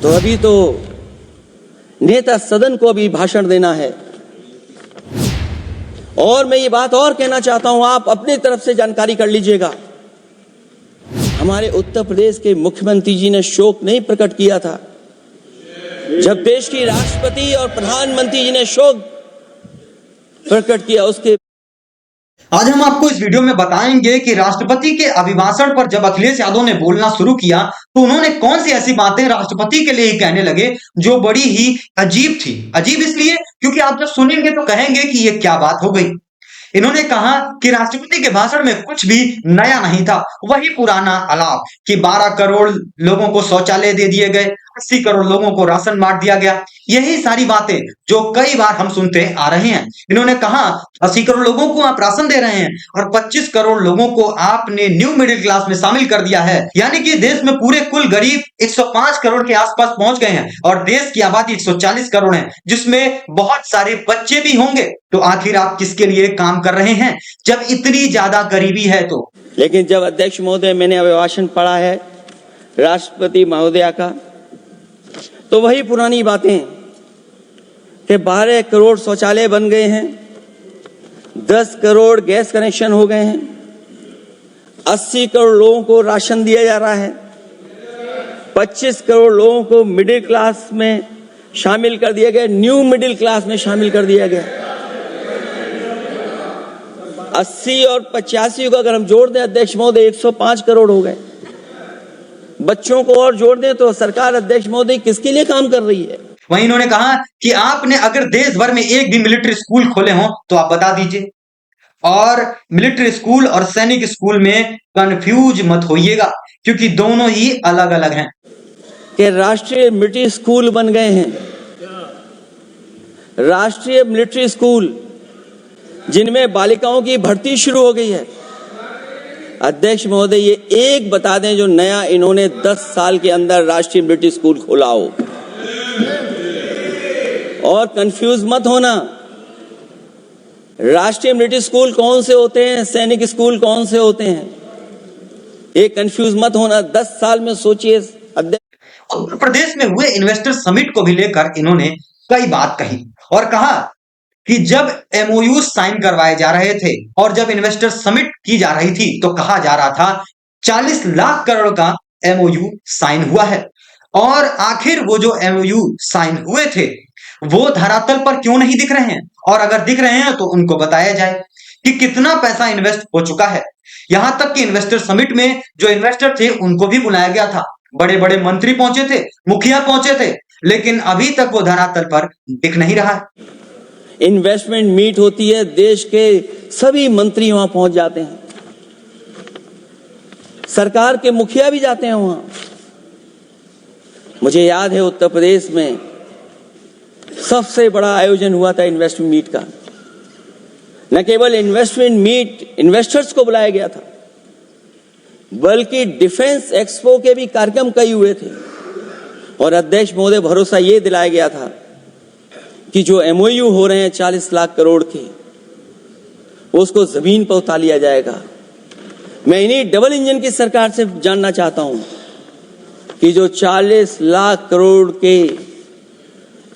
तो अभी तो नेता सदन को अभी भाषण देना है। और मैं ये बात और कहना चाहता हूं, आप अपनी तरफ से जानकारी कर लीजिएगा। हमारे उत्तर प्रदेश के मुख्यमंत्री जी ने शोक नहीं प्रकट किया था जब देश की राष्ट्रपति और प्रधानमंत्री जी ने शोक प्रकट किया उसके। आज हम आपको इस वीडियो में बताएंगे कि राष्ट्रपति के अभिभाषण पर जब अखिलेश यादव ने बोलना शुरू किया तो उन्होंने कौन सी ऐसी बातें राष्ट्रपति के लिए ही कहने लगे जो बड़ी ही अजीब थी। अजीब इसलिए क्योंकि आप जब सुनेंगे तो कहेंगे कि ये क्या बात हो गई। इन्होंने कहा कि राष्ट्रपति के भाषण में कुछ भी नया नहीं था, वही पुराना अलाप कि 12 करोड़ लोगों को शौचालय दे दिए गए, 80 करोड़ लोगों को राशन बांट दिया गया, यही सारी बातें जो कई बार हम सुनते आ रहे हैं। इन्होंने कहा 80 करोड़ लोगों को आप राशन दे रहे हैं और 25 करोड़ लोगों को आपने न्यू मिडिल क्लास में शामिल कर दिया है, यानी कि देश में पूरे कुल गरीब 105 करोड़ के आसपास पहुंच गए हैं और देश की आबादी 140 करोड़ है, जिसमें बहुत सारे बच्चे भी होंगे। तो आखिर आप किसके लिए काम कर रहे हैं जब इतनी ज्यादा गरीबी है? तो लेकिन जब अध्यक्ष महोदय मैंने अभिभाषण पढ़ा है राष्ट्रपति महोदया का, तो वही पुरानी बातें कि 12 करोड़ शौचालय बन गए हैं, 10 करोड़ गैस कनेक्शन हो गए हैं, 80 करोड़ लोगों को राशन दिया जा रहा है, 25 करोड़ लोगों को मिडिल क्लास में शामिल कर दिया गया, न्यू मिडिल क्लास में शामिल कर दिया गया। 80 और 85 को अगर हम जोड़ दें अध्यक्ष महोदय 105 करोड़ हो गए। बच्चों को और जोड़ दें तो सरकार अध्यक्ष महोदय किसके लिए काम कर रही है? वहीं इन्होंने कहा कि आपने अगर देश भर में एक भी मिलिट्री स्कूल खोले हों तो आप बता दीजिए, और मिलिट्री स्कूल और सैनिक स्कूल में कंफ्यूज मत होइएगा क्योंकि दोनों ही अलग अलग हैं। कि राष्ट्रीय मिलिट्री स्कूल बन गए हैं, राष्ट्रीय मिलिट्री स्कूल जिनमें बालिकाओं की भर्ती शुरू हो गई है। अध्यक्ष महोदय ये एक बता दें जो नया इन्होंने 10 साल के अंदर राष्ट्रीय मिलिट्री स्कूल खोला हो। और कंफ्यूज मत होना, राष्ट्रीय मिलिट्री स्कूल कौन से होते हैं, सैनिक स्कूल कौन से होते हैं, ये कंफ्यूज मत होना। 10 साल में सोचिए। उत्तर प्रदेश में हुए इन्वेस्टर समिट को भी लेकर इन्होंने कई बात कही और कहा कि जब एमओयू साइन करवाए जा रहे थे और जब इन्वेस्टर समिट की जा रही थी तो कहा जा रहा था 40 लाख करोड़ का एमओयू साइन हुआ है, और आखिर वो जो एमओयू साइन हुए थे वो धरातल पर क्यों नहीं दिख रहे हैं, और अगर दिख रहे हैं तो उनको बताया जाए कि कितना पैसा इन्वेस्ट हो चुका है। यहां तक कि इन्वेस्टर समिट में जो इन्वेस्टर थे उनको भी बुलाया गया था, बड़े बड़े मंत्री पहुंचे थे, मुखिया पहुंचे थे, लेकिन अभी तक वो धरातल पर दिख नहीं रहा है। इन्वेस्टमेंट मीट होती है, देश के सभी मंत्री वहां पहुंच जाते हैं, सरकार के मुखिया भी जाते हैं वहां। मुझे याद है उत्तर प्रदेश में सबसे बड़ा आयोजन हुआ था इन्वेस्टमेंट मीट का। न केवल इन्वेस्टमेंट मीट इन्वेस्टर्स को बुलाया गया था, बल्कि डिफेंस एक्सपो के भी कार्यक्रम कई हुए थे। और अध्यक्ष महोदय भरोसा ये दिलाया गया था कि जो एमओयू हो रहे हैं 40 लाख करोड़ के, उसको जमीन पर उतार लिया जाएगा। मैं इन्हीं डबल इंजन की सरकार से जानना चाहता हूं कि जो 40 लाख करोड़ के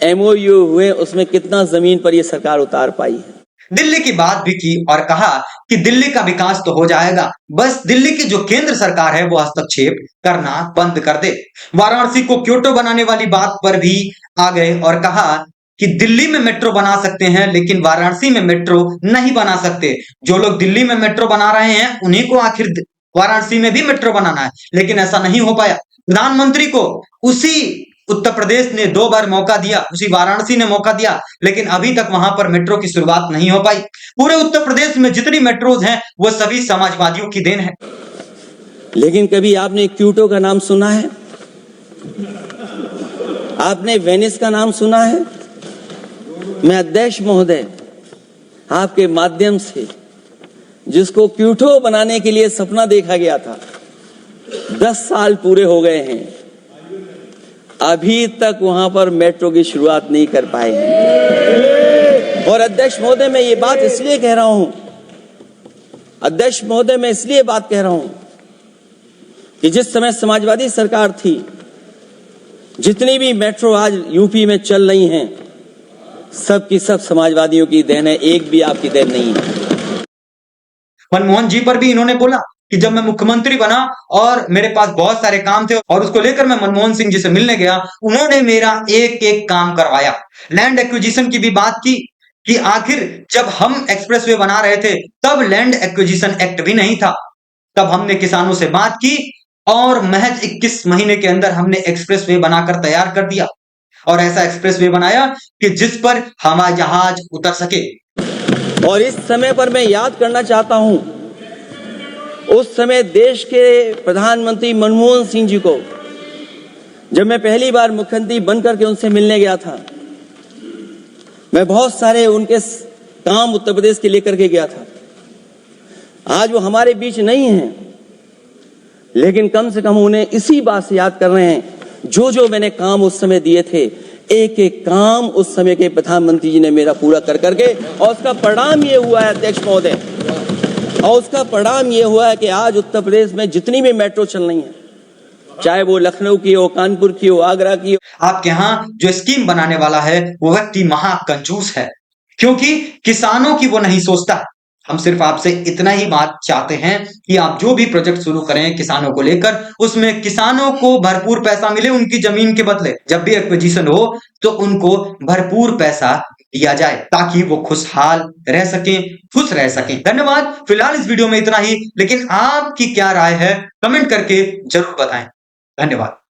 एमओयू हुए उसमें कितना जमीन पर यह सरकार उतार पाई है। दिल्ली की बात भी की और कहा कि दिल्ली का विकास तो हो जाएगा, बस दिल्ली की जो केंद्र सरकार है वो हस्तक्षेप करना बंद कर दे। वाराणसी को क्योटो बनाने वाली बात पर भी आ गए और कहा कि दिल्ली में मेट्रो बना सकते हैं लेकिन वाराणसी में मेट्रो नहीं बना सकते। जो लोग दिल्ली में मेट्रो बना रहे हैं उन्हीं को आखिर वाराणसी में भी मेट्रो बनाना है, लेकिन ऐसा नहीं हो पाया। प्रधानमंत्री को उसी उत्तर प्रदेश ने 2 बार मौका दिया, उसी वाराणसी ने मौका दिया, लेकिन अभी तक वहां पर मेट्रो की शुरुआत नहीं हो पाई। पूरे उत्तर प्रदेश में जितनी मेट्रोज हैं वो सभी समाजवादियों की देन है। लेकिन कभी आपने क्योटो का नाम सुना है? आपने वेनिस का नाम सुना है? मैं अध्यक्ष महोदय आपके माध्यम से जिसको क्योटो बनाने के लिए सपना देखा गया था, 10 साल पूरे हो गए हैं, अभी तक वहां पर मेट्रो की शुरुआत नहीं कर पाए हैं। और अध्यक्ष महोदय मैं ये बात इसलिए कह रहा हूं, अध्यक्ष महोदय मैं इसलिए बात कह रहा हूं कि जिस समय समाजवादी सरकार थी जितनी भी मेट्रो आज यूपी में चल रही हैं, सब की सब समाजवादियों की देन है, एक भी आपकी देन नहीं है। मनमोहन जी पर भी इन्होंने बोला कि जब मैं मुख्यमंत्री बना और मेरे पास बहुत सारे काम थे और उसको लेकर मैं मनमोहन सिंह जी से मिलने गया, उन्होंने मेरा एक एक काम करवाया। लैंड एक्विजिशन की भी बात की कि आखिर जब हम एक्सप्रेसवे बना रहे थे तब लैंड एक्विजिशन एक्ट भी नहीं था। तब हमने किसानों से बात की और महज 21 महीने के अंदर हमने एक्सप्रेसवे बनाकर तैयार कर दिया और ऐसा एक्सप्रेसवे बनाया कि जिस पर हवाई जहाज उतर सके। और इस समय पर मैं याद करना चाहता हूं, उस समय देश के प्रधानमंत्री मनमोहन सिंह जी को जब मैं पहली बार मुख्यमंत्री बनकर के उनसे मिलने गया था, मैं बहुत सारे उनके काम उत्तर प्रदेश के लेकर के गया था। आज वो हमारे बीच नहीं हैं, लेकिन कम से कम उन्हें इसी बात से याद कर रहे हैं जो जो मैंने काम उस समय दिए थे, एक एक काम उस समय के प्रधानमंत्री जी ने मेरा पूरा कर करके, और उसका परिणाम ये हुआ है अध्यक्ष महोदय, और उसका परिणाम ये हुआ है कि आज उत्तर प्रदेश में जितनी भी मेट्रो चल रही है, चाहे वो लखनऊ की हो, कानपुर की हो, आगरा की हो। आपके यहाँ जो स्कीम बनाने वाला है वो व्यक्ति महाकंजूस है, क्योंकि किसानों की वो नहीं सोचता। हम सिर्फ आपसे इतना ही बात चाहते हैं कि आप जो भी प्रोजेक्ट शुरू करें किसानों को लेकर, उसमें किसानों को भरपूर पैसा मिले उनकी जमीन के बदले। जब भी एक्विजिशन हो तो उनको भरपूर पैसा दिया जाए ताकि वो खुशहाल रह सकें, खुश रह सकें। धन्यवाद। फिलहाल इस वीडियो में इतना ही, लेकिन आपकी क्या राय है कमेंट करके जरूर बताएं। धन्यवाद।